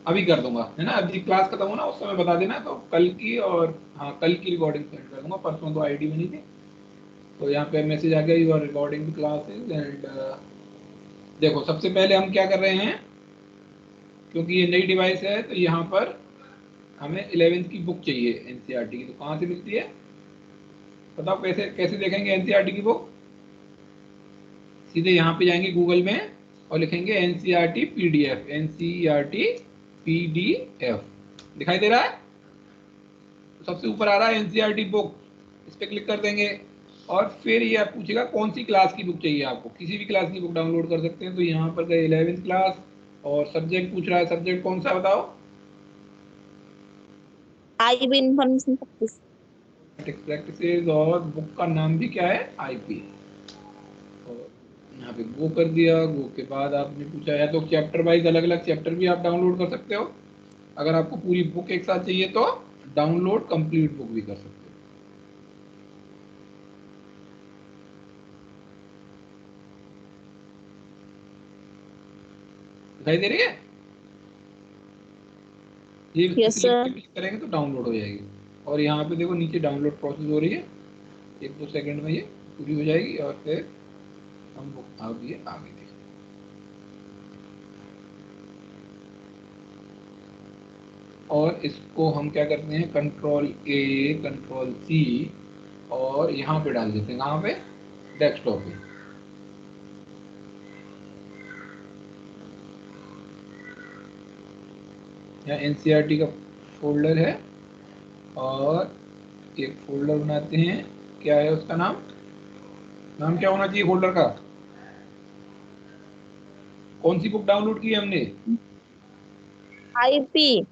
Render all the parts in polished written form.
अभी कर दूंगा, है ना, अभी क्लास खत्म हो ना उस समय बता देना, तो कल की, और हाँ कल की रिकॉर्डिंग सेंड कर दूंगा, परसों तो आईडी बनी थी। तो यहाँ पे मैसेज आ गया, you are recording classes and देखो सबसे पहले हम क्या कर रहे हैं, क्योंकि ये नई डिवाइस है तो यहाँ पर हमें 11th की बुक चाहिए एनसीईआरटी की। तो कहाँ से मिलती है बताओ, कैसे कैसे देखेंगे एनसीईआरटी की बुक? सीधे यहाँ पे जाएंगे गूगल में और लिखेंगे एनसीईआरटी पीडीएफ, एनसीईआरटी पीडीएफ, दिखाई दे रहा है? तो सबसे ऊपर आ रहा है एनसीईआरटी बुक, इस पर क्लिक कर देंगे और फिर ये पूछेगा कौन सी क्लास की बुक चाहिए आपको, किसी भी क्लास की बुक डाउनलोड कर सकते हैं। तो यहाँ पर गए 11th क्लास, और सब्जेक्ट पूछ रहा है, सब्जेक्ट कौन सा बताओ? IB information practice. प्रैक्टिसेस, और बुक का नाम भी क्या है? आईपी। और यहाँ पे गो कर दिया। गो के बाद आपने पूछा है तो चैप्टर वाइज अलग अलग चैप्टर भी आप डाउनलोड कर सकते हो। अगर आपको पूरी बुक एक साथ चाहिए तो डाउनलोड कंप्लीट बुक भी कर सकते हो। दिखाई दे रही है? ये यस इस लिंक पे सर। क्लिक करेंगे तो डाउनलोड हो जाएगी। और यहाँ पे देखो नीचे डाउनलोड प्रोसेस हो रही है, 1-2 सेकंड में ये पूरी हो जाएगी और फिर हम बुक आगे देखेंगे। और इसको हम क्या करते हैं, Ctrl+A Ctrl+C और यहाँ पे डाल देते हैं, कहाँ पे? डेस्कटॉप पे। यहाँ एनसीईआरटी का फोल्डर है और एक फोल्डर बनाते हैं, क्या है उसका नाम? नाम क्या होना चाहिए फोल्डर का? कौन सी बुक डाउनलोड की है हमने? आईपी।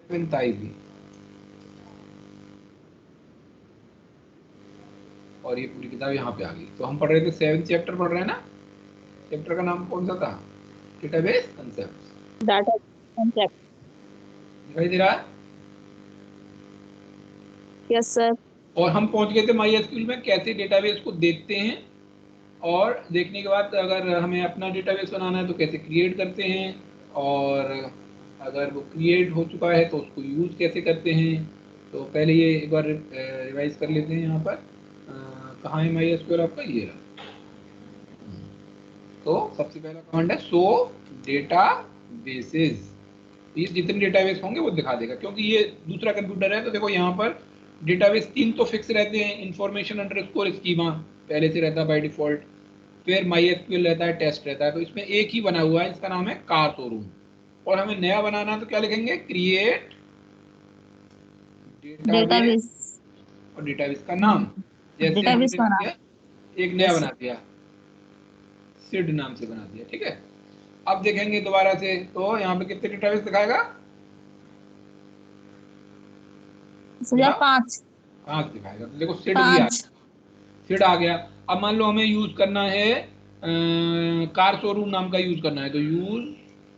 11th IP. और ये पूरी किताब यहाँ पे आ गई। तो हम पढ़ रहे थे 7th चैप्टर पढ़ रहे हैं ना। चैप्टर का नाम कौन सा था? Database concept. Data concept. दिखाई दे रहा है? Yes sir. और हम पहुंच गए थे माई एसक्यूएल में, कैसे डेटाबेस को देखते हैं, और देखने के बाद अगर हमें अपना डेटाबेस बनाना है तो कैसे क्रिएट करते हैं, और अगर वो क्रिएट हो चुका है तो उसको यूज़ कैसे करते हैं। तो पहले ये एक बार रिवाइज कर लेते हैं। यहाँ पर कहाँ है माई एसक्यूएल आपका? ये रहा। तो सबसे पहला कमांड है शो डेटा बेसेस। ये जितने डेटाबेस होंगे वो दिखा देगा, क्योंकि ये दूसरा कंप्यूटर है। तो देखो यहाँ पर डेटाबेस 3 तो फिक्स रहते हैं, इंफॉर्मेशन अंडरस्कोर स्कीमा पहले से रहता है बाय डिफॉल्ट, फिर माई एसक्यूएल रहता है, टेस्ट रहता है। तो इसमें एक ही बना हुआ है, इसका नाम है कार शोरूम। और हमें नया बनाना है तो क्या लिखेंगे? Create database, database. और डेटाबेस का नाम, जैसे डेटाबेस हमने का नाम। किया एक नया यस बना दिया, सिड नाम से बना दिया, ठीक है। अब देखेंगे दोबारा से, तो यहाँ पे कितने डेटाबेस दिखाएगा सर। बताओ? 5। 5 दिखाएगा। तो देखो सिड भी आ 5। गया, सिड आ गया। अब मान लो हमें यूज करना है कार शोरूम नाम का यूज करना है, तो यूज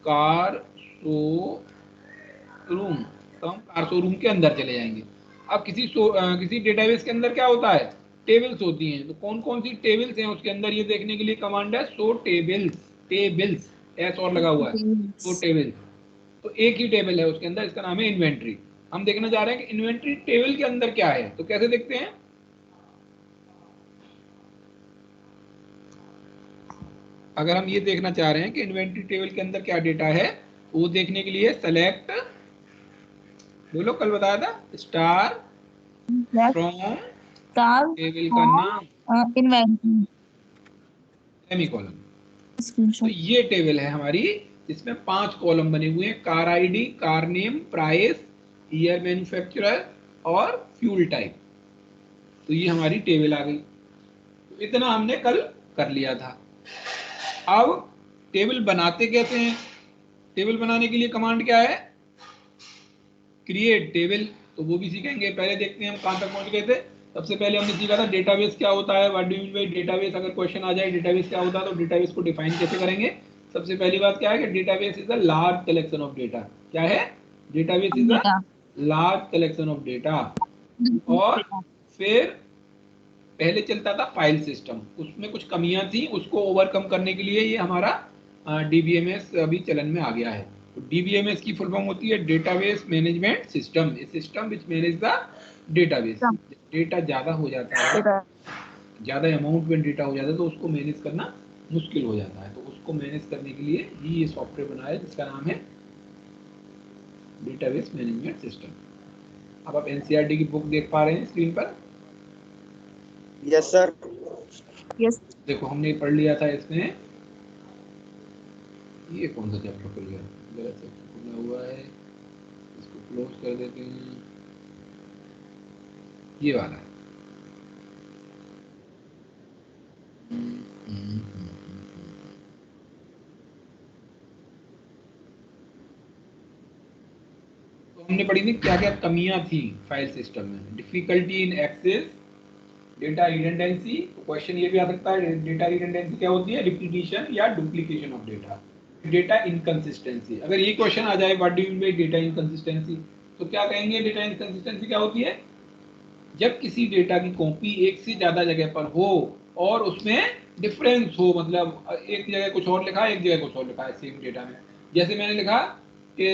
कार शोरूम, तो हम कार शोरूम के अंदर चले जाएंगे। अब किसी डेटाबेस के अंदर क्या होता है? टेबल्स होती हैं। तो कौन कौन सी टेबल्स हैं उसके अंदर, ये देखने के लिए कमांड है शो टेबल्स। टेबल्स एस और लगा हुआ है, शो टेबल्स। तो एक ही टेबल है उसके अंदर, इसका नाम है इन्वेंट्री। हम देखना चाह रहे हैं कि इन्वेंट्री टेबल के अंदर क्या है, तो कैसे देखते हैं? अगर हम ये देखना चाह रहे हैं कि इन्वेंट्री टेबल के अंदर क्या डेटा है, वो देखने के लिए सेलेक्ट, बोलो कल बताया था, स्टार फ्रॉम कार टेबल का नाम, इन्वेंटरी। सेमीकोलन। तो स्क्रीनशॉट। ये टेबल है हमारी, इसमें 5 कॉलम बने हुए हैं, car ID, car name, price, year manufacturer और फ्यूल टाइप। तो ये हमारी टेबल आ गई। तो इतना हमने कल कर लिया था। अब टेबल बनाते कैसे हैं? टेबल बनाने के लिए कमांड क्या है? Create table. तो वो भी सीखेंगे। पहले देखते हैं हम कहाँ तक पहुंच गए थे। सबसे पहले हमने सीखा था डेटाबेस क्या होता है, what do you mean by database. अगर क्वेश्चन आ जाए डेटाबेस क्या होता है तो डेटाबेस को डिफाइन कैसे करेंगे। सबसे पहली बात क्या है कि database is a large collection of data. क्या है? Database is a data. Large collection of data. और फिर पहले चलता था फाइल सिस्टम, उसमें कुछ कमियां थी, उसको ओवरकम करने के लिए ये हमारा डीबीएमएस अभी चलन में आ गया है। तो डीबीएमएस की फुल फॉर्म होती है database management system, A system which manage the database. Data ज़्यादा हो जाता है, ज़्यादा अमाउंट में डेटा हो जाता है तो उसको मैनेज करना मुश्किल हो जाता है, तो उसको मैनेज करने के लिए ही ये सॉफ्टवेयर बनाया है जिसका नाम है डेटाबेस मैनेजमेंट सिस्टम। अब आप एनसीईआरटी की बुक देख पा रहे हैं स्क्रीन पर। Yes sir. यस। देखो हमने पढ़ लिया था इसमें, ये कौन सा चैप्टर खुल गया, गलत चैप्टर खुला हुआ है, इसको क्लोज कर देते हैं, ये वाला। तो हमने पढ़ी थी क्या क्या कमियां थी फाइल सिस्टम में। Difficulty in excess, data redundancy. Question ये भी आ सकता है, डेटा रिडंडेंसी क्या होती है, रिपीटिशन या duplication of data. Data inconsistency, अगर ये क्वेश्चन आ जाए what do you mean by data inconsistency, तो क्या कहेंगे, डेटा इनकंसिस्टेंसी क्या होती है, जब किसी डेटा की कॉपी एक से ज्यादा जगह पर हो और उसमें डिफरेंस हो, मतलब एक जगह कुछ और लिखा है, एक जगह कुछ और लिखा है सेम डेटा में। जैसे मैंने लिखा कि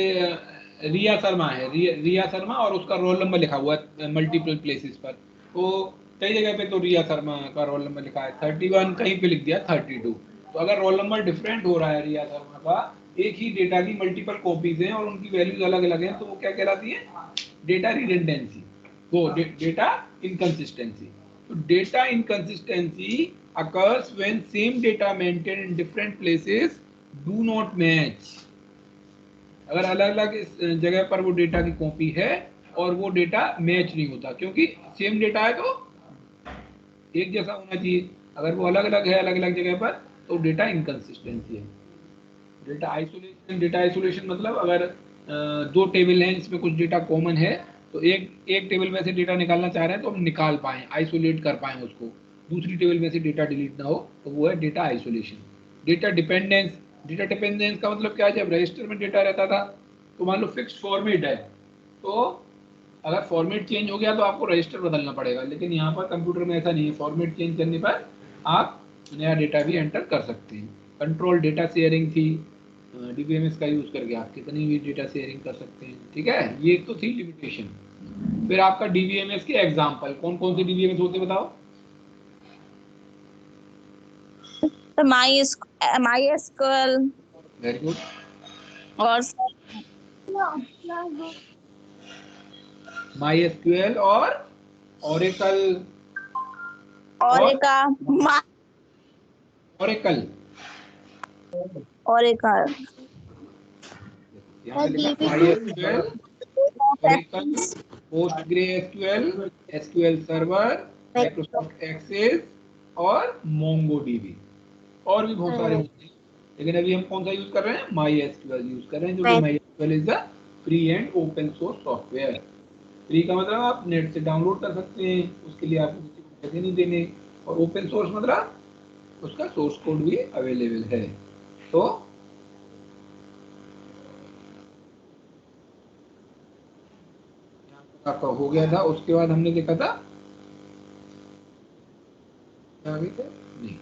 रिया शर्मा है, रिया शर्मा और उसका रोल नंबर लिखा हुआ है मल्टीपल प्लेसेस पर, तो कई जगह पे तो रिया शर्मा का रोल नंबर लिखा है 31, कहीं पे लिख दिया 32। तो अगर रोल नंबर डिफरेंट हो रहा है रिया शर्मा का, एक ही डेटा की मल्टीपल कॉपीज हैं और उनकी वैल्यूज अलग अलग हैं, तो वो क्या कहलाती है, डेटा रिडंडेंसी, वो डेटा इनकंसिस्टेंसी। तो data inconsistency occurs when same data maintained in different places do not match। अगर अलग अलग जगह पर वो डेटा की कॉपी है और वो डेटा मैच नहीं होता, क्योंकि सेम डेटा है तो एक जैसा होना चाहिए, अगर वो अलग अलग है अलग अलग जगह पर तो डेटा इनकंसिस्टेंसी है। डेटा आइसोलेशन मतलब अगर दो टेबल हैं जिसमें कुछ डेटा कॉमन है, तो एक टेबल में से डेटा निकालना चाह रहे हैं तो हम निकाल पाएं, आइसोलेट कर पाएं उसको, दूसरी टेबल में से डेटा डिलीट ना हो, तो वो है data isolation. Data dependence, data dependence का मतलब क्या है, जब रजिस्टर में डेटा रहता था तो मान लो फिक्स फॉर्मेट है, तो अगर फॉर्मेट चेंज हो गया तो आपको रजिस्टर बदलना पड़ेगा, लेकिन यहाँ पर कंप्यूटर में ऐसा नहीं है, फॉर्मेट चेंज करने पर आप नया डेटा भी एंटर कर सकते हैं। कंट्रोल डेटा शेयरिंग थी, डीबीएमएस का यूज करके आप कितनी भी डेटा शेयरिंग कर सकते हैं, ठीक है, ये तो थी लिमिटेशन। फिर आपका डीबीएमएस के एग्जांपल, कौन कौन से डीबीएमएस होते बताओ। तो माई एसक्यूएल वेरी गुड। और माई एसक्यूएल और ओरेकल, ओरेका ओरेकल, ओरेका यहाँ पे लिखा MySQL, Oracle, PostgreSQL, SQL server, Microsoft Access और मोंगोडीबी, और भी बहुत सारे होते हैं, लेकिन अभी हम कौन सा यूज कर रहे हैं, माई एसक्यूएल यूज कर रहे हैं, जो कि my SQL is the free and open source software. Free का मतलब आप नेट से डाउनलोड कर सकते हैं, उसके लिए आपको किसी को पैसे नहीं देने, और ओपन सोर्स मतलब उसका सोर्स कोड भी अवेलेबल है। तो आपका हो गया था, उसके बाद हमने देखा था आगे थे नहीं,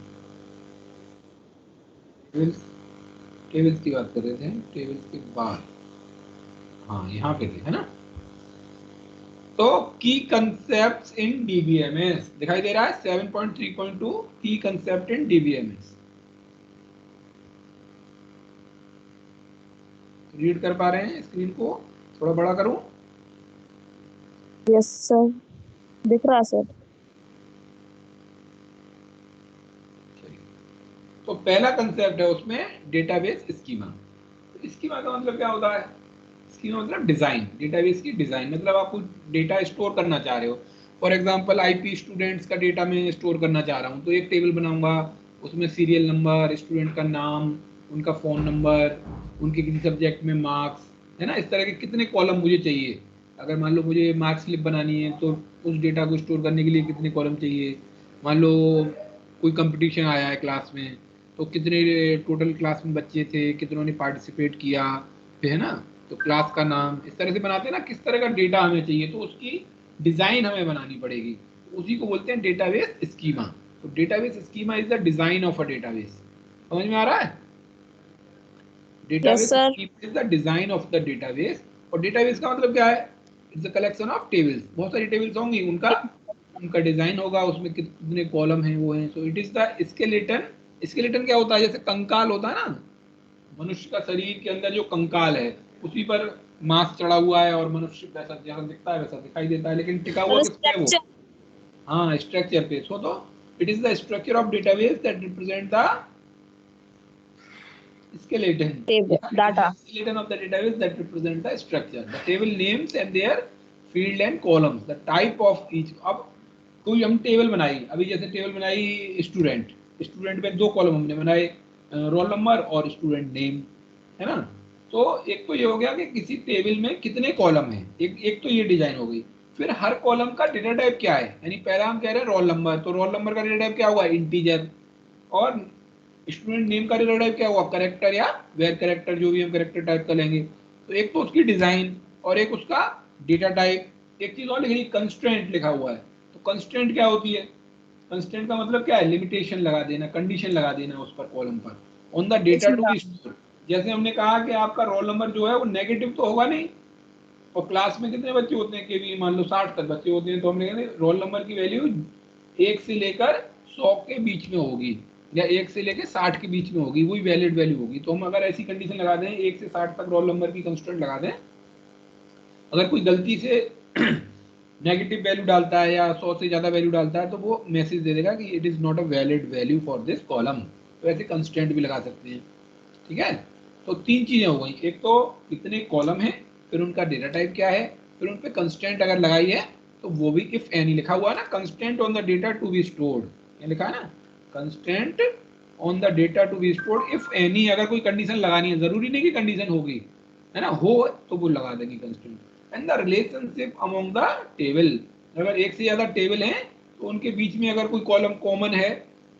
टेबल्स, टेबल्स की बात कर रहे थे, टेबल्स के बाद हाँ यहाँ पे थे, है ना। तो की कंसेप्ट्स इन डीबीएमएस दिखाई दे रहा है 7.3.2 की कंसेप्ट इन डीबीएमएस, रीड कर पा रहे हैं स्क्रीन को, थोड़ा बड़ा करूं। यस सर, दिख रहा है सर। तो पहला कंसेप्ट है उसमें डेटाबेस स्कीमा। स्कीमा का मतलब क्या होता है, स्कीमा मतलब डिजाइन, डेटाबेस की डिजाइन, मतलब आप कुछ डेटा स्टोर करना चाह रहे हो, फॉर एग्जांपल आईपी स्टूडेंट्स का डेटा मैं स्टोर करना चाह रहा हूँ, तो एक टेबल बनाऊंगा, उसमें सीरियल नंबर, स्टूडेंट का नाम, उनका फ़ोन नंबर, उनके किसी सब्जेक्ट में मार्क्स, है ना, इस तरह के कितने कॉलम मुझे चाहिए। अगर मान लो मुझे मार्क्स स्लिप बनानी है तो उस डेटा को स्टोर करने के लिए कितने कॉलम चाहिए। मान लो कोई कंपटीशन आया है क्लास में, तो कितने टोटल क्लास में बच्चे थे, कितनों ने पार्टिसिपेट किया, है ना, तो क्लास का नाम, इस तरह से बनाते हैं ना, किस तरह का डेटा हमें चाहिए, तो उसकी डिज़ाइन हमें बनानी पड़ेगी, उसी को बोलते हैं डेटाबेस स्कीमा। तो database schema is the design of a database. समझ में आ रहा है, Yes, sir. Is the design of the database. और डेटाबेस का मतलब क्या है? It's a collection of tables. बहुत सारी टेबल्स होंगी, उनका उनका डिजाइन होगा, उसमें कितने कॉलम हैं वो हैं। So it is the skeleton. Skeleton क्या होता है? जैसे कंकाल होता है ना, मनुष्य का शरीर के अंदर जो कंकाल है उसी पर मांस चढ़ा हुआ है और मनुष्य वैसा जैसा दिखता है वैसा दिखाई देता है, लेकिन टिका हुआ किस पे है वो? Structure. हाँ, स्ट्रक्चर पे। सो तो it is the structure of database that represent the skeleton. Table. Yeah, it is Data. the skeleton of the database that represent the structure. The table names and their field and columns. The type of each. अब कोई हम table बनाई, अभी जैसे table बनाई student, student में 2 column हमने बनाए, रोल नंबर और स्टूडेंट नेम, है ना। तो एक तो ये हो गया कि किसी टेबल में कितने कॉलम हैं, एक तो ये डिजाइन हो गई। फिर हर कॉलम का डेटा टाइप क्या है, यानी पहला हम कह रहे हैं रोल नंबर, तो रोल नंबर का डेटा टाइप क्या होगा? इंटीजर। और स्टूडेंट नेम का डेटा टाइप क्या हुआ? कैरेक्टर या वेर कैरेक्टर, जो भी हम कैरेक्टर टाइप का लेंगे। तो एक तो उसकी डिजाइन और एक उसका डेटा टाइप। एक चीज और लिख रही, कंस्ट्रेंट लिखा हुआ है। तो कंस्ट्रेंट क्या होती है? कंस्ट्रेंट का मतलब क्या है? लिमिटेशन लगा देना, कंडीशन लगा देना उस पर, कॉलम पर, on the data to be store. जैसे हमने कहा कि आपका रोल नंबर जो है वो नेगेटिव तो होगा नहीं, और क्लास में कितने बच्चे होते हैं? केवी मान लो 60 तक बच्चे होते हैं, तो हमने कहा रोल नंबर की वैल्यू 1 से लेकर 100 के बीच में होगी, या 1 से लेकर 60 के बीच में होगी, वही वैलिड वैल्यू होगी। तो हम अगर ऐसी कंडीशन लगा दें 1 से 60 तक रोल नंबर की कंस्टेंट लगा दें, अगर कोई गलती से नेगेटिव वैल्यू डालता है या 100 से ज्यादा वैल्यू डालता है, तो वो मैसेज दे देगा कि it is not a valid value for this column. तो ऐसे कंस्टेंट भी लगा सकते हैं, ठीक है। तो 3 चीजें हो गई, एक तो कितने कॉलम हैं, फिर उनका डेटा टाइप क्या है, फिर उन पे कंस्टेंट अगर लगाई है तो वो भी इफ एनी लिखा हुआ है ना, constant on the data to be stored, ये लिखा है ना, constant on the data to be stored if any. अगर कोई कंडीशन लगानी है, जरूरी नहीं कि कंडीशन होगी, है ना, हो तो वो लगा देंगे constant. And the relationship among the table, अगर एक से ज्यादा टेबल है तो उनके बीच में अगर कोई कॉलम कॉमन है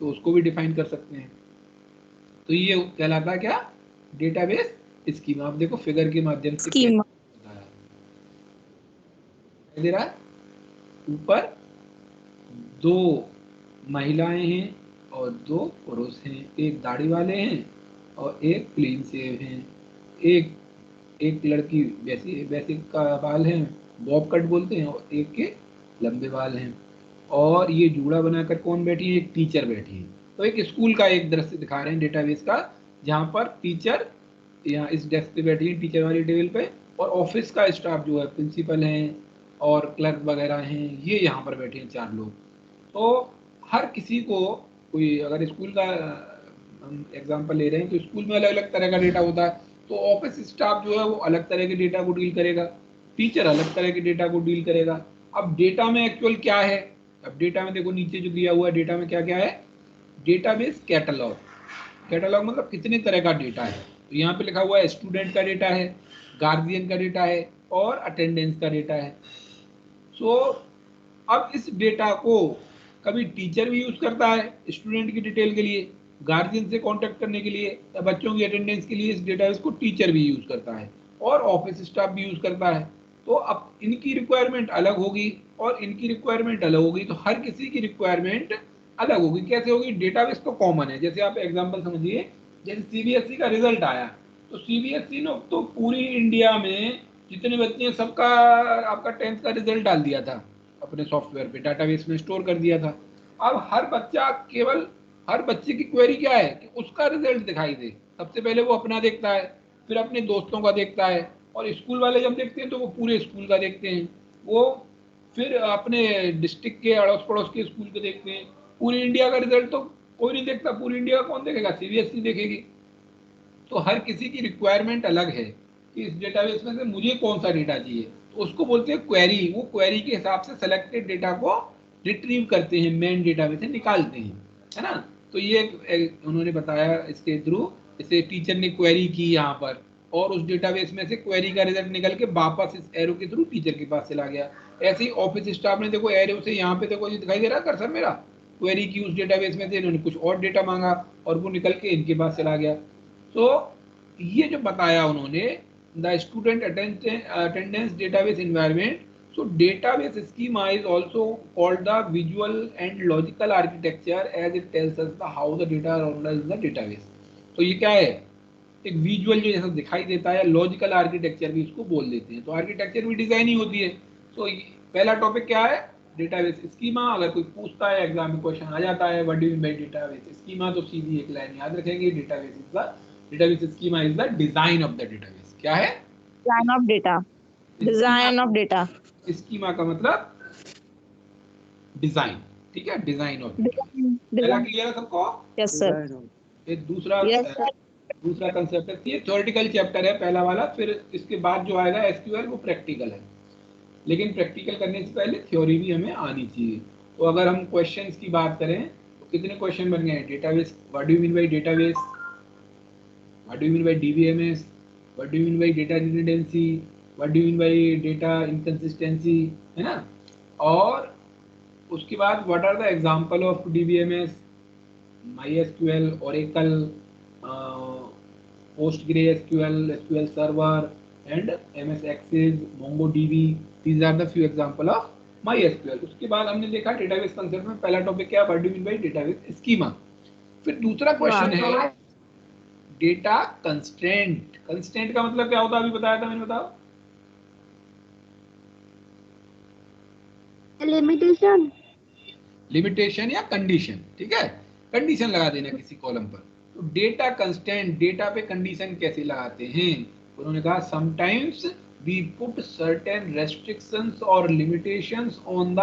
तो उसको भी डिफाइन कर सकते हैं। तो ये कहलाता है क्या? Database schema. आप देखो फिगर के माध्यम से कैसे Schema. बताया दे रहा है। ऊपर 2 महिलाएं हैं और 2 पुरुष हैं, एक दाढ़ी वाले हैं और एक क्लीन शेव हैं, एक एक लड़की वैसी वैसे का बाल है, बॉब कट बोलते हैं, और एक के लंबे बाल हैं। और ये जूड़ा बनाकर कौन बैठी है? एक टीचर बैठी है। तो एक स्कूल का एक दृश्य दिखा रहे हैं डेटाबेस का, जहाँ पर टीचर यहाँ इस डेस्क पे बैठी है, टीचर वाली टेबल पे, और ऑफिस का स्टाफ जो है, प्रिंसिपल हैं और क्लर्क वगैरह हैं, ये यहाँ पर बैठे हैं 4 लोग। तो हर किसी को, कोई अगर स्कूल का हम एग्जांपल ले रहे हैं तो स्कूल में अलग अलग तरह का डेटा होता है, तो ऑफिस स्टाफ जो है वो अलग तरह के डेटा को डील करेगा, टीचर अलग तरह के डेटा को डील करेगा। अब डेटा में एक्चुअल क्या है? अब डेटा में देखो नीचे जो दिया हुआ है, डेटा में क्या क्या है? Database catalogue. कैटलॉग मतलब कितने तरह का डेटा है। तो यहाँ पे लिखा हुआ है स्टूडेंट का डेटा है, गार्जियन का डेटा है और अटेंडेंस का डेटा है। सो अब इस डेटा को कभी टीचर भी यूज करता है स्टूडेंट की डिटेल के लिए, गार्जियन से कांटेक्ट करने के लिए, या बच्चों की अटेंडेंस के लिए इस डेटाबेस को टीचर भी यूज करता है, और ऑफिस स्टाफ भी यूज करता है। तो अब इनकी रिक्वायरमेंट अलग होगी और इनकी रिक्वायरमेंट अलग होगी, तो हर किसी की रिक्वायरमेंट अलग होगी। कैसे होगी? डेटाबेस तो कॉमन है। जैसे आप एग्जाम्पल समझिए, जैसे सीबीएसई का रिजल्ट आया, तो सीबीएसई ने तो पूरी इंडिया में जितने बच्चे हैं सबका आपका 10th का रिजल्ट डाल दिया था अपने सॉफ्टवेयर पे, डाटाबेस में स्टोर कर दिया था। अब हर बच्चा, केवल हर बच्चे की क्वेरी क्या है कि उसका रिजल्ट दिखाई दे। सबसे पहले वो अपना देखता है, फिर अपने दोस्तों का देखता है, और स्कूल वाले जब देखते हैं तो वो पूरे स्कूल का देखते हैं, वो फिर अपने डिस्ट्रिक्ट के अड़ोस पड़ोस के स्कूल के देखते हैं। पूरी इंडिया का रिजल्ट तो कोई नहीं देखता, पूरी इंडिया का कौन देखेगा? सीबीएसई देखेगी। तो हर किसी की रिक्वायरमेंट अलग है कि इस डेटाबेस में से मुझे कौन सा डेटा चाहिए, तो उसको बोलते हैं क्वेरी। वो क्वेरी के हिसाब से सेलेक्टेड डेटा को रिट्रीव करते हैं, मेन डेटा में से निकालते हैं, है ना। तो ये उन्होंने बताया इसके थ्रू, जैसे टीचर ने क्वेरी की यहाँ पर, और उस डेटाबेस में से क्वेरी का रिजल्ट निकल के वापस इस एरो के थ्रू टीचर के पास चला गया। ऐसे ही ऑफिस स्टाफ ने देखो एरो से यहाँ पे देखो, ये दिखाई दे रहा है कर्सर मेरा, क्वेरी की उस डेटाबेस में से, इन्होंने कुछ और डेटा मांगा और वो निकल के इनके पास चला गया। तो ये जो बताया उन्होंने, the student attendance database environment. So database schema is also called the visual and logical architecture as it tells us the how the data are organised in the database. तो ये क्या है? एक विजुअल जो जैसा दिखाई देता है, लॉजिकल आर्किटेक्चर भी इसको बोल देते हैं। तो आर्किटेक्चर भी डिजाइन ही होती है। तो पहला टॉपिक क्या है, डेटाबेस स्कीमा। अगर कोई पूछता है एग्जाम में, क्वेश्चन आ जाता है what do you mean by database schema, तो सीधी एक लाइन याद रखेंगे, database schema is the design of the database. क्या है? Design of data. Design of data. Schema का मतलब डिजाइन, ठीक है, डिजाइन ऑफ डेटाबेस। पहला Design. क्लियर है सबको? Yes, sir. एक दूसरा Yes, sir. दूसरा कंसेप्ट है, ये थ्योरेटिकल चैप्टर है पहला वाला, फिर इसके बाद जो आएगा एसक्यूएल वो प्रैक्टिकल है। लेकिन प्रैक्टिकल करने से पहले थ्योरी भी हमें आनी चाहिए। तो अगर हम क्वेश्चंस की बात करें तो कितने क्वेश्चन बन गए हैं? Database, what do you mean by database, what do you mean by DBMS, what do you mean by data redundancy, what do you mean by data inconsistency, है ना। और उसके बाद what are the example of DBMS, MySQL, Oracle, PostgreSQL, SQL Server, and MS Access, MongoDB. These are the few example of MySQL. उसके बाद हमने देखा database concept में पहला टॉपिक क्या है, what do you mean by database schema. फिर दूसरा क्वेश्चन है डेटा कंस्ट्रेंट। कंस्ट्रेंट का मतलब क्या होता है, अभी बताया था मैंने, बताओ। Limitation. लिमिटेशन या कंडीशन, ठीक है, कंडीशन लगा देना किसी कॉलम पर। तो डेटा कंस्टेंट, डेटा पे कंडीशन कैसे लगाते हैं? उन्होंने कहा sometimes we put certain restrictions और limitations on the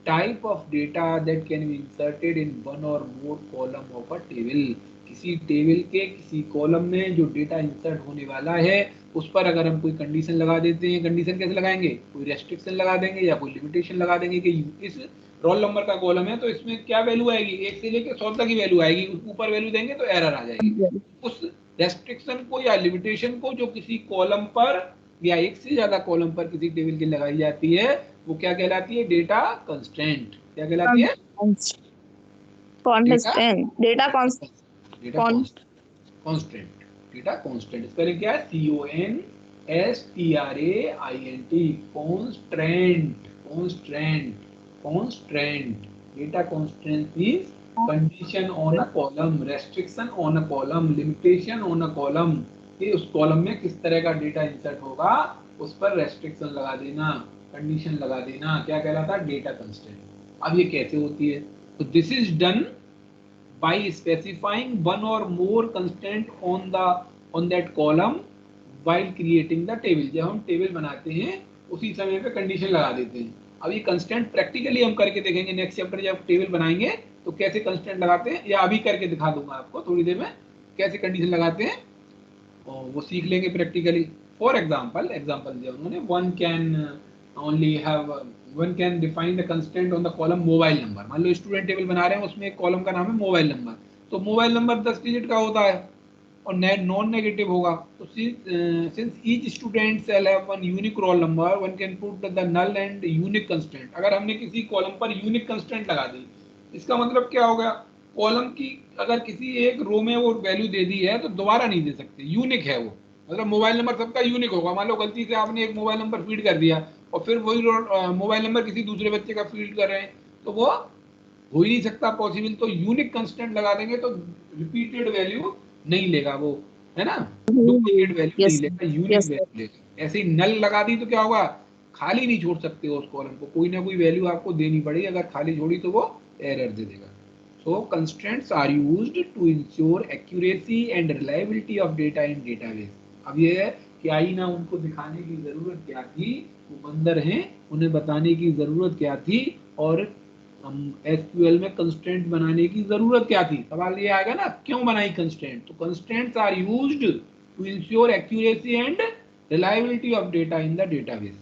type of data that can be inserted in one or more column of a table. किसी टेबल के किसी कॉलम में जो डेटा इंसर्ट होने वाला है उस पर अगर हम कोई कंडीशन लगा देते हैं, कंडीशन कैसे लगाएंगे, कोई रेस्ट्रिक्शन लगा देंगे या कोई लिमिटेशन लगा देंगे कि इस रोल नंबर का कॉलम है तो इसमें क्या वैल्यू आएगी, 1 से लेकर 100 तक की वैल्यू आएगी, ऊपर वैल्यू देंगे तो एरर आ जाएगी। उस रेस्ट्रिक्शन को या लिमिटेशन को जो किसी कॉलम पर या एक से ज्यादा कॉलम पर किसी टेबल की लगाई जाती है वो क्या कहलाती है, डेटा कंस्ट्रेंट। क्या कहलाती है? Constant. Data data constant, data constant. Spelling क्या है? CONSTRAINT, constant, constant, constant. Data constant means condition on a column, restriction on a column, limitation on a column, कि उस कॉलम में किस तरह का डेटा इंसर्ट होगा उस पर रेस्ट्रिक्शन लगा देना, कंडीशन लगा देना, क्या कहलाता है, डेटा कंस्टेंट। अब ये कैसे होती है? तो this is done by specifying one or more constant on that column while creating the table। जब हम टेबल बनाते हैं उसी समय पे कंडीशन लगा देते हैं। अब ये कंस्टेंट प्रैक्टिकली हम करके देखेंगे नेक्स्ट चैप्टर, जब टेबल बनाएंगे तो कैसे कंस्टेंट लगाते हैं, या अभी करके दिखा दूंगा आपको थोड़ी देर में कैसे कंडीशन लगाते हैं, और वो सीख लेंगे प्रैक्टिकली। फॉर एग्जाम्पल दिया उन्होंने, one can define the constant on the column mobile number. मान लो स्टूडेंट टेबल बना रहे हैं, उसमें एक कॉलम का नाम है मोबाइल नंबर, तो मोबाइल नंबर 10 डिजिट का होता है और नॉन नेगेटिव होगा। तो since each student shall have one unique roll number, one can put the null and unique constant. अगर हमने किसी कॉलम पर यूनिक कंस्टेंट लगा दी, इसका मतलब क्या हो गया, कॉलम की अगर किसी एक रो में वो वैल्यू दे दी है तो दोबारा नहीं दे सकते, यूनिक है वो, मतलब मोबाइल नंबर सबका यूनिक होगा। मान लो गलती से आपने एक मोबाइल नंबर फीड कर दिया और फिर वही मोबाइल नंबर किसी दूसरे बच्चे का फीड कर रहे हैं तो वो हो ही नहीं सकता पॉसिबल। तो यूनिक कंस्टेंट लगा देंगे तो रिपीटेड वैल्यू नहीं लेगा वो, है ना, डुप्लीकेट वैल्यू नहीं लेगा, यूनिक वैल्यू लेगा। ऐसे ही नल लगा दी तो क्या होगा, खाली नहीं छोड़ सकते हो उस कॉलम को, कोई ना कोई वैल्यू आपको देनी पड़ेगी, अगर खाली छोड़ी तो वो एरर दे देगा। So constraints are used to ensure accuracy and reliability of data in database। अब ये है कि आई ना उनको दिखाने की जरूरत क्या थी, वो बंदर हैं, उन्हें बताने की जरूरत क्या थी, और हम एसक्यूएल में कंस्ट्रेंट बनाने की जरूरत क्या थी। सवाल ये आएगा ना, क्यों बनाई कंस्ट्रेंट? तो constraints are used to ensure accuracy and reliability of data in the database.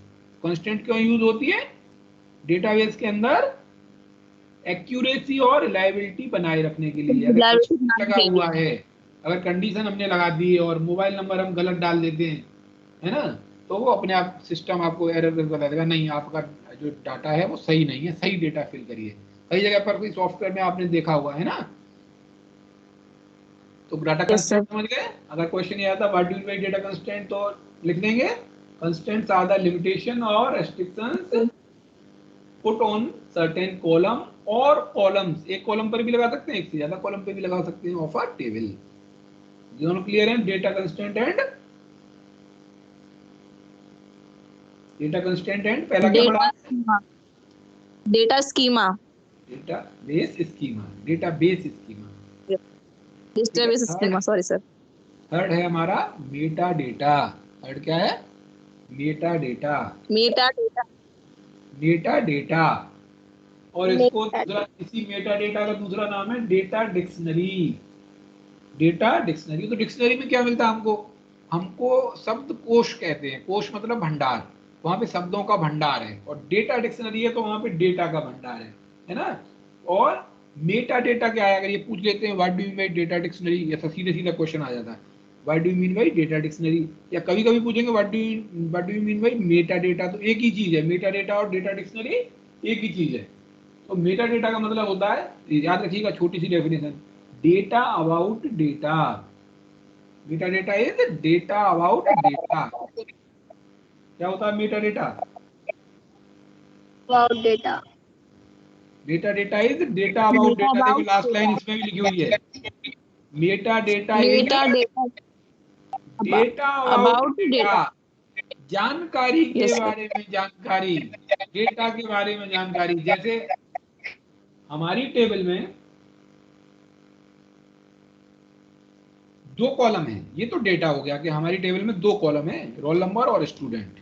Constraint क्यों यूज होती है डेटाबेस के अंदर? एक्यूरेसी और रिलायबिलिटी बनाए रखने के लिए। अगर लगा हुआ है, अगर कंडीशन हमने लगा दी और मोबाइल नंबर हम गलत डाल देते हैं, है ना, तो वो अपने आप सिस्टम आपको एरर बता देगा, नहीं आपका जो डाटा है वो सही नहीं है, सही डेटा फिल करिए। कई जगह पर कोई सॉफ्टवेयर में आपने देखा हुआ है ना। तो डाटा कंस्टेंट समझ गए? अगर क्वेश्चन ये आता what do you mean by data constant तो लिख देंगे कंस्टेंट्स आर द लिमिटेशन और restrictions put on certain column और कॉलम्स, एक कॉलम पर भी लगा सकते हैं, एक से ज्यादा कॉलम पे भी लगा सकते हैं, ऑफ अ टेबल। दोनों क्लियर हैं? डेटा कंस्टेंट एंड पहला क्या पढ़ा? Data schema, database schema, database schema. Database schema, sorry sir. Third है हमारा मेटा डेटा। थर्ड क्या है? Meta data. Meta data, meta data. और इसको दूसरा, इसी मेटा डेटा का दूसरा नाम है डेटा डिक्शनरी। Data dictionary. तो डिक्शनरी में क्या मिलता है हमको? हमको शब्द कोश कहते हैं। कोश मतलब भंडार, वहां पे शब्दों का भंडार है। और डेटा डिक्शनरी है तो वहां पे डेटा का भंडार है ना। और मेटा डेटा क्या है? अगर ये पूछ लेते हैं what do you mean by data dictionary, या सीधे सीधा क्वेश्चन आ जाता है what do you mean by data dictionary. या कभी कभी पूछेंगे what do you mean by Meta data. तो एक ही चीज है, मेटा डेटा और डेटा डिक्शनरी एक ही चीज है। तो मेटा डेटा का मतलब होता है, याद रखिएगा छोटी सी definition, data about data. Meta data is data about data. क्या होता है meta data? About data, meta data is data about data. देखो लास्ट लाइन इसमें भी लिखी हुई है, meta data is meta data data about about data. Data. जानकारी के यस सर। बारे में जानकारी, डेटा के बारे में जानकारी। जैसे हमारी टेबल में दो कॉलम है, ये तो डेटा हो गया कि हमारी टेबल में दो कॉलम है, रोल नंबर और स्टूडेंट।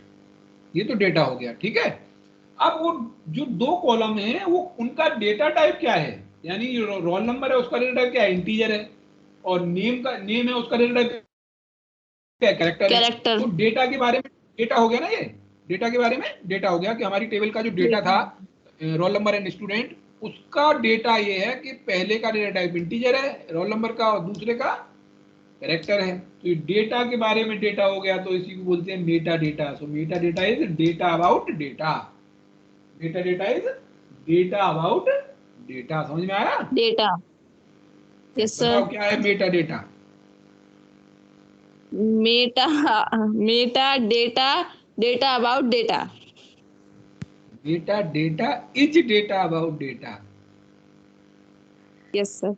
ये तो डेटा हो गया, ठीक है। अब वो जो दो कॉलम है वो उनका डेटा टाइप क्या है? यानी रोल नंबर है उसका डेटा टाइप क्या है? इंटीजर है। और नेम है उसका डेटा टाइप क्या है? कैरेक्टर है। कैरेक्टर। तो डेटा के बारे में डेटा हो गया ना, ये डेटा के बारे में डेटा हो गया कि हमारी टेबल का जो डेटा था रोल नंबर एंड स्टूडेंट, उसका डेटा ये है कि पहले का डेटा टाइप इंटीजर है रोल नंबर का, और दूसरे का कैरेक्टर है। तो ये डेटा के बारे में डेटा हो गया, तो इसी को बोलते हैं Meta data. So Meta data is data about data. Meta data is data about data. समझ में आया? डेटा। यस बताओ सर। क्या है meta data? Meta, Meta data, data about data. Meta data is data about data. Yes sir.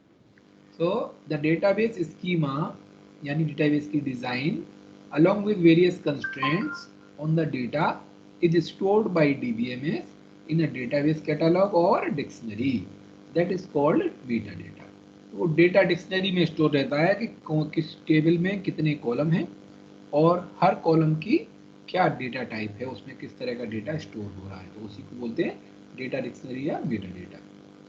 So the database schema यानी database की design along with various constraints on the data is stored by DBMS in a database catalog or dictionary that is called metadata। वो data dictionary में store रहता है कि किस table में कितने कॉलम हैं और हर कॉलम की क्या डेटा टाइप है, उसमें किस तरह का डेटा स्टोर हो रहा है। तो उसी को बोलते हैं डेटा डिक्शनरी या मेटा डेटा।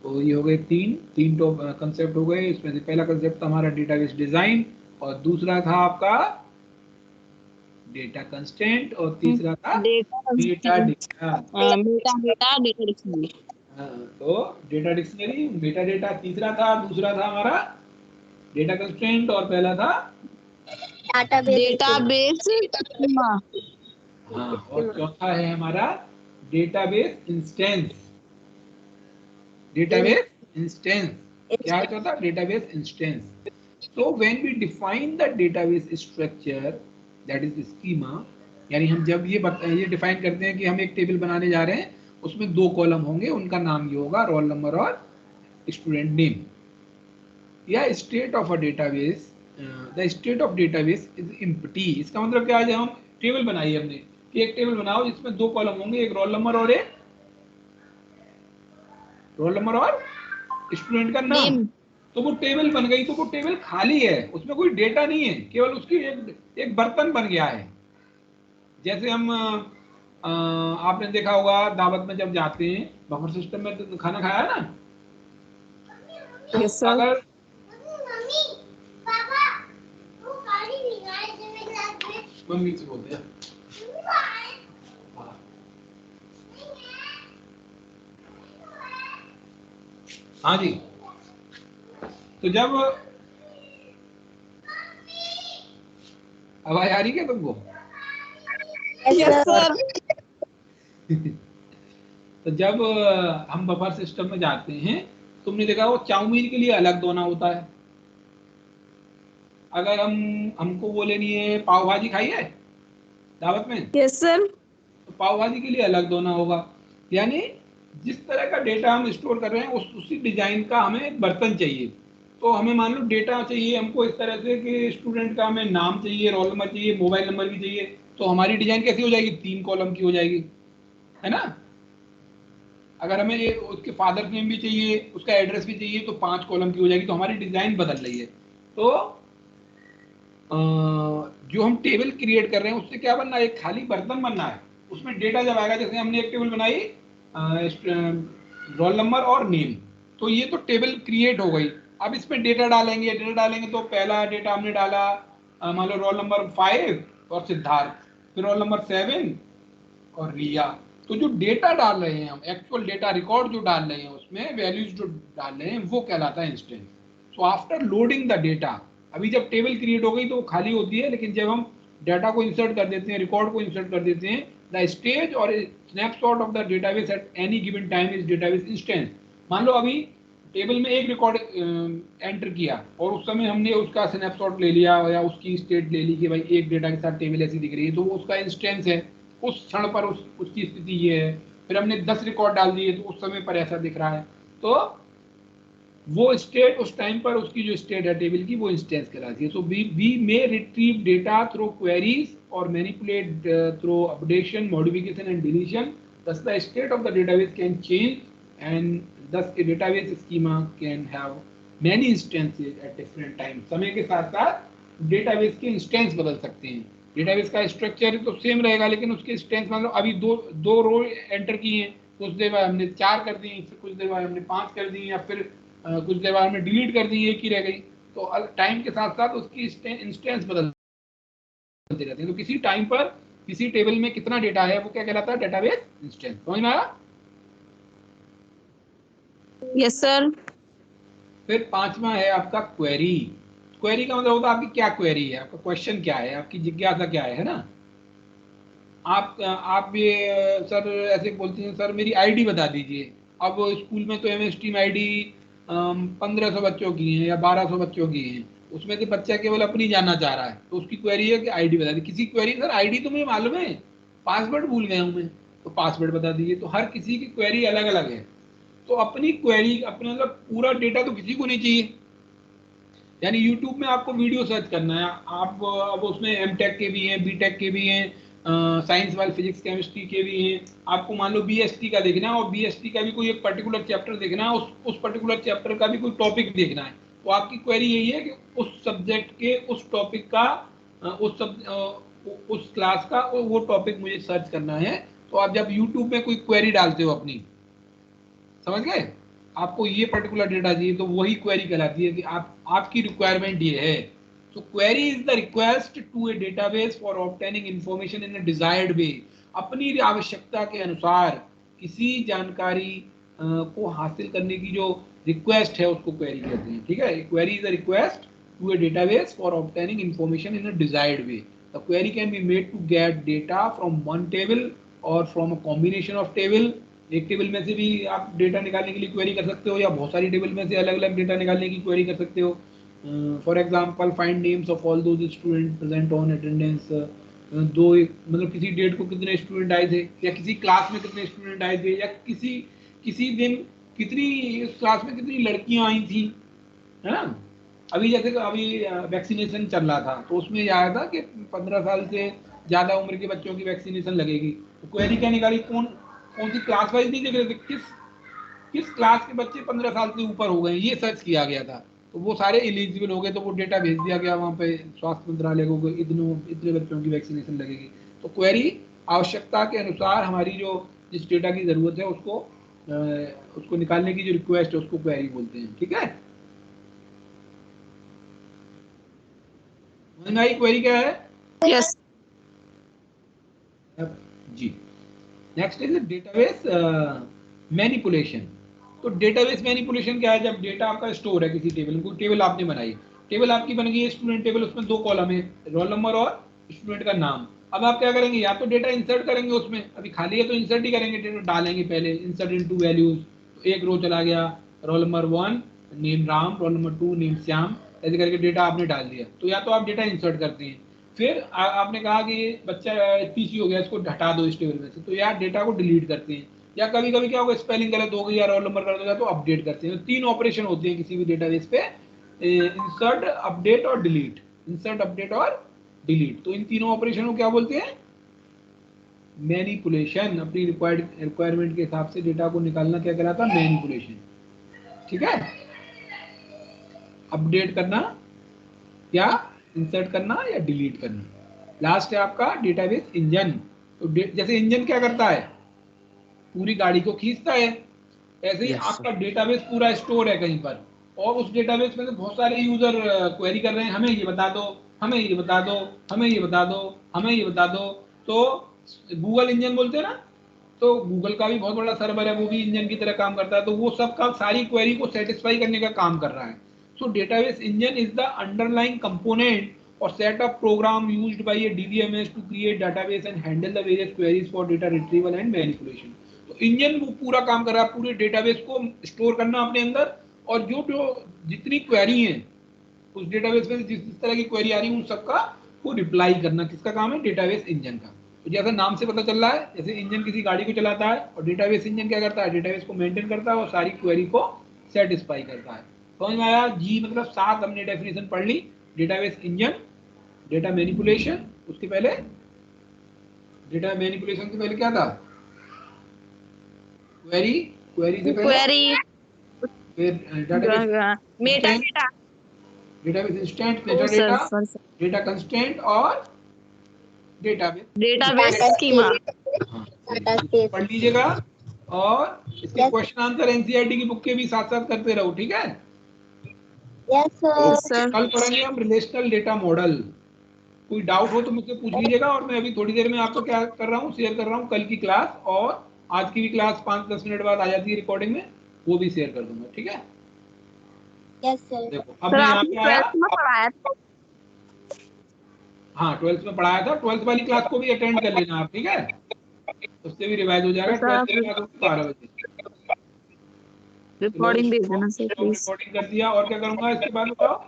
तो ये हो गए तीन तो कंसेप्ट हो गए। इसमें से पहला कंसेप्ट था हमारा डेटाबेस डिजाइन, और दूसरा था आपका डेटा कंस्टेंट, और तीसरा था data, meta data. Meta data, data dictionary. तो डेटा डिक्शनरी, मेटा डेटा तीसरा था, दूसरा था हमारा डेटा कंस्टेंट, और पहला था डेटाबेस स्कीमा। हाँ, और चौथा है हमारा डेटाबेस इंस्टेंस। डेटाबेस इंस्टेंस क्या है? चौथा database instance. So when we define the database structure, that is schema, यानी हम जब ये डिफाइन करते हैं कि हम एक टेबल बनाने जा रहे हैं, उसमें दो कॉलम होंगे, उनका नाम ये होगा रोल नंबर और स्टूडेंट नेम। या state of a database, the state of database is empty. इसका मतलब क्या है? जब हम टेबल बनाई हमने कि एक टेबल बनाओ जिसमें दो कॉलम होंगे, एक रोल नंबर और स्टूडेंट का नाम। तो वो टेबल बन गई, तो वो टेबल खाली है, उसमें कोई डेटा नहीं है, केवल उसकी एक बर्तन बन गया है। जैसे हम आपने देखा होगा दावत में जब जाते हैं, बफर सिस्टम में तो खाना खाया है ना। तो यस सर। अगर मम्मी से बोलते हैं हाँ जी। तो जब आवाज आ रही है तुमको? Yes sir. तो जब हम बफर सिस्टम में जाते हैं, तुमने देखा वो चाउमीन के लिए अलग दोना होता है। अगर हमको वो लेनी है, पाव भाजी खाई है दावत में, यस सर। तो पाव भाजी के लिए अलग दोना होगा। यानी जिस तरह का डेटा हम स्टोर कर रहे हैं उसी डिजाइन का हमें एक बर्तन चाहिए। तो तो हमें मान लो डेटा चाहिए हमको इस तरह से कि स्टूडेंट का हमें नाम चाहिए, रोल नंबर चाहिए, मोबाइल नंबर भी चाहिए, तो हमारी डिजाइन कैसी हो जाएगी, 3 कॉलम की हो जाएगी, है ना। अगर हमें उसके फादर नेम भी चाहिए, उसका एड्रेस भी चाहिए, तो 5 कॉलम की हो जाएगी। तो हमारी डिजाइन बदल रही है। तो जो हम टेबल क्रिएट कर रहे हैं उससे क्या बनना है, एक खाली बर्तन बनना है, उसमें डेटा जब आएगा, जैसे हमने एक टेबल बनाई रोल नंबर और नेम, तो ये तो टेबल क्रिएट हो गई। अब इसमें डेटा डालेंगे तो पहला डेटा हमने डाला मान लो रोल नंबर 5 और सिद्धार्थ, फिर रोल नंबर 7 और रिया। तो जो डेटा डाल रहे हैं हम, एक्चुअल डेटा रिकॉर्ड जो डाल रहे हैं, उसमें वैल्यूज जो डाल रहे हैं, वो कहलाता है instance. So after loading the data, अभी जब टेबल क्रिएट हो गई तो वो खाली होती है, लेकिन जब हम डाटा को इंसर्ट कर देते हैं, रिकॉर्ड को इंसर्ट कर देते हैं, द स्टेज और snapshot of the database at any given time is database instance. मान लो अभी टेबल में एक रिकॉर्ड एंटर किया और उस समय हमने उसका स्नैपशॉट ले लिया या उसकी स्टेट ले ली कि भाई एक डेटा के साथ टेबल ऐसी दिख रही है, तो वो उसका इंस्टेंस है, उस क्षण पर उसकी स्थिति ये है। फिर हमने 10 रिकॉर्ड डाल दिए तो उस समय पर ऐसा दिख रहा है, तो वो स्टेट उस टाइम पर उसकी जो स्टेट है टेबल की, वो इंस्टेंस कहलाती है। So we may retrieve data through queries और manipulate through updation, modification and deletion. thus the state of the database can change and thus a database schema can have many instances at different times। समय के साथ साथ database के instance बदल सकते हैं। Database का स्ट्रक्चर तो सेम रहेगा, लेकिन उसके इंस्टेंस मान लो अभी दो रो एंटर किए हैं, कुछ देर बाद हमने 4 कर दी, फिर कुछ देर बाद हमने 5 कर दी, या फिर कुछ देर बाद हमने डिलीट कर दी, एक ही रह गई। तो टाइम के साथ साथ उसकी इंस्टेंस बदलते रहते हैं। तो किसी टाइम पर किसी टेबल में कितना डेटा है वो क्या कहलाता है, डेटाबेस इंस्टेंस। समझ में आया? Yes sir. फिर 5वां है आपका क्वेरी। क्वेरी का मतलब होता है आपकी क्या क्वेरी है, आपका क्वेश्चन क्या है, आपकी जिज्ञासा क्या है ना। आप भी सर ऐसे बोलते हैं, सर मेरी आईडी बता दीजिए। अब स्कूल में तो एमएस टीम आईडी 1500 बच्चों की है या 1200 बच्चों की है, उसमें से बच्चा केवल अपनी जानना चाह रहा है, तो उसकी क्वेरी है कि आईडी बता दीजिए। किसी क्वेरी सर आईडी तो मुझे मालूम है, पासवर्ड भूल गया हूँ मैं, तो पासवर्ड बता दीजिए। तो हर किसी की क्वेरी अलग अलग है। तो अपनी क्वेरी, अपने मतलब पूरा डेटा तो किसी को नहीं चाहिए। यानी YouTube में आपको वीडियो सर्च करना है, आप अब उसमें एमटेक के भी हैं, बीटेक के भी हैं, साइंस वाले फिजिक्स केमिस्ट्री के भी हैं। आपको मान लो बीएसटी का देखना है और बीएसटी का भी कोई एक पर्टिकुलर चैप्टर देखना है, उस पर्टिकुलर चैप्टर का भी कोई टॉपिक देखना है। तो आपकी क्वेरी यही है कि उस सब्जेक्ट के उस टॉपिक का उस क्लास का वो टॉपिक मुझे सर्च करना है। तो आप जब YouTube में कोई क्वेरी डालते हो अपनी, समझ गए, आपको ये पर्टिकुलर डेटा चाहिए, तो वही क्वेरी कहलाती है कि आपकी रिक्वायरमेंट ये है। तो query is the request to a database for obtaining information in a desired way. अपनी आवश्यकता के अनुसार किसी जानकारी को हासिल करने की जो रिक्वेस्ट है उसको क्वेरी कहते हैं। ठीक है, query is the request to a database for obtaining information in a desired way. The query can be made to get data from one table और from a combination of table. एक table में से भी आप data निकालने के लिए query कर सकते हो, या बहुत सारी टेबल में से अलग अलग डेटा निकालने की क्वेरी कर सकते हो। For example find names of all those student present on attendance. दो मतलब किसी डेट को कितने स्टूडेंट आए थे, या किसी क्लास में कितने स्टूडेंट आए थे, या किसी दिन कितनी क्लास में कितनी लड़कियां आई थी, है ना। अभी जैसे अभी वैक्सीनेशन चल रहा था, तो उसमें आया था कि 15 साल से ज़्यादा उम्र के बच्चों की वैक्सीनेशन लगेगी। तो क्वेरी क्या निकाली, कौन सी क्लास वाइज नहीं देख रहे थे, किस क्लास के बच्चे 15 साल से ऊपर हो गए, ये सर्च किया गया था। तो वो सारे एलिजिबल हो गए, तो वो डेटा भेज दिया गया वहाँ पे स्वास्थ्य मंत्रालय को, इतने बच्चों की वैक्सीनेशन लगेगी। तो क्वेरी आवश्यकता के अनुसार हमारी जो जिस डेटा की जरूरत है उसको निकालने की जो रिक्वेस्ट है उसको क्वेरी बोलते हैं। ठीक है, क्वेरी क्या है? यस जी। Next is database manipulation. तो डेटाबेस मैनिपुलेशन क्या है, जब डेटा आपका स्टोर है किसी टेबल में, कोई टेबल आपने बनाई, टेबल आपकी बन गई है स्टूडेंट टेबल, उसमें 2 कॉलम है, रोल नंबर और स्टूडेंट का नाम। अब आप क्या करेंगे, या तो डेटा इंसर्ट करेंगे उसमें, अभी खाली है तो इंसर्ट ही करेंगे, डेटा डालेंगे पहले, इंसर्ट इनटू वैल्यूज। तो एक रो चला गया, roll number 1 name Ram, roll number 2 name Shyam, ऐसे करके डेटा आपने डाल दिया। तो या तो आप डेटा इंसर्ट करते हैं, फिर आपने कहा कि बच्चा पीसी हो गया, इसको हटा दो इस टेबल में से, तो यार डेटा को डिलीट करते हैं। या कभी कभी क्या होगा, स्पेलिंग गलत हो गई या रोल नंबर गलत हो गया तो अपडेट करते हैं। 3 ऑपरेशन होते हैं किसी भी डेटाबेस पे, इंसर्ट, अपडेट और डिलीट। इंसर्ट, अपडेट और डिलीट, तो इन तीनों ऑपरेशन को क्या बोलते हैं? मैनिपुलेशन। अपनी रिक्वायरमेंट के हिसाब से डेटा को निकालना क्या कहलाता है? मैनिपुलेशन। ठीक है, अपडेट करना या इंसर्ट करना या डिलीट करना। लास्ट है आपका डेटाबेस इंजन। तो जैसे इंजन क्या करता है? पूरी गाड़ी को खींचता है, ऐसे ही Yes, आपका डेटाबेस पूरा स्टोर है कहीं पर, और उस डेटाबेस में से बहुत सारे यूजर क्वेरी कर रहे हैं, हमें ये बता दो, हमें ये बता दो, हमें ये बता दो, हमें ये बता दो। तो गूगल इंजन बोलते हैं ना, तो गूगल का भी बहुत बड़ा सर्वर है, वो भी इंजन की तरह काम करता है, तो वो सब का सारी क्वेरी को सेटिस्फाई करने का काम कर रहा है। सो database engine is the underlying component or set of program used by a DBMS to create database and handle the various queries for data retrieval and manipulation। तो इंजन वो पूरा काम कर रहा है, पूरे डेटाबेस को स्टोर करना अपने अंदर, और जो जो जितनी क्वेरी है उस डेटाबेस में जिस जिस तरह की क्वेरी आ रही है उन सबका को रिप्लाई करना किसका काम है? डेटाबेस इंजन का। तो जैसा नाम से पता चल रहा है, जैसे इंजन किसी गाड़ी को चलाता है और डेटाबेस इंजन क्या करता है? डेटाबेस को मेंटेन करता है और सारी क्वेरी को सेटिस्फाई करता है। समझ में आया? जी मतलब 7 हमने डेफिनेशन पढ़ ली। डेटाबेस इंजन, डेटा मैनिपुलेशन, उसके पहले डेटा मैनिपुलेशन से पहले क्या था? क्वेरी, क्वेरी से पहले क्वेरी, फिर database meta data. Database instance, meta sir data, sir sir data constant और डेटाबेस डेटाबेस स्कीमा। हाँ, पढ़ लीजिएगा, और इसके क्वेश्चन आंसर एनसीईआरटी की बुक के भी साथ साथ करते रहो, ठीक है? Yes sir. कल पढ़ेंगे हम रिलेशनल डेटा मॉडल। कोई डाउट हो तो मुझसे पूछ लीजिएगा, और मैं अभी थोड़ी देर में आपको क्या कर रहा हूँ, शेयर कर रहा हूँ कल की क्लास, और आज की भी क्लास 5-10 मिनट बाद आ जाती है रिकॉर्डिंग में, वो भी शेयर कर दूंगा, ठीक है? Yes sir. देखो अब सर मैं यहाँ आपने पे आया, 12th में पढ़ाया था? हाँ 12th में पढ़ाया था, 12th वाली क्लास को भी अटेंड कर लेना आप, ठीक है? उससे भी रिवाइज हो जाएगा। 12th की क्लास होगी 12 बजे। रिकॉर्डिंग भेज देना सर प्लीज। रिकॉर्डिंग कर दिया, और क्या करूंगा इसके बाद बताओ?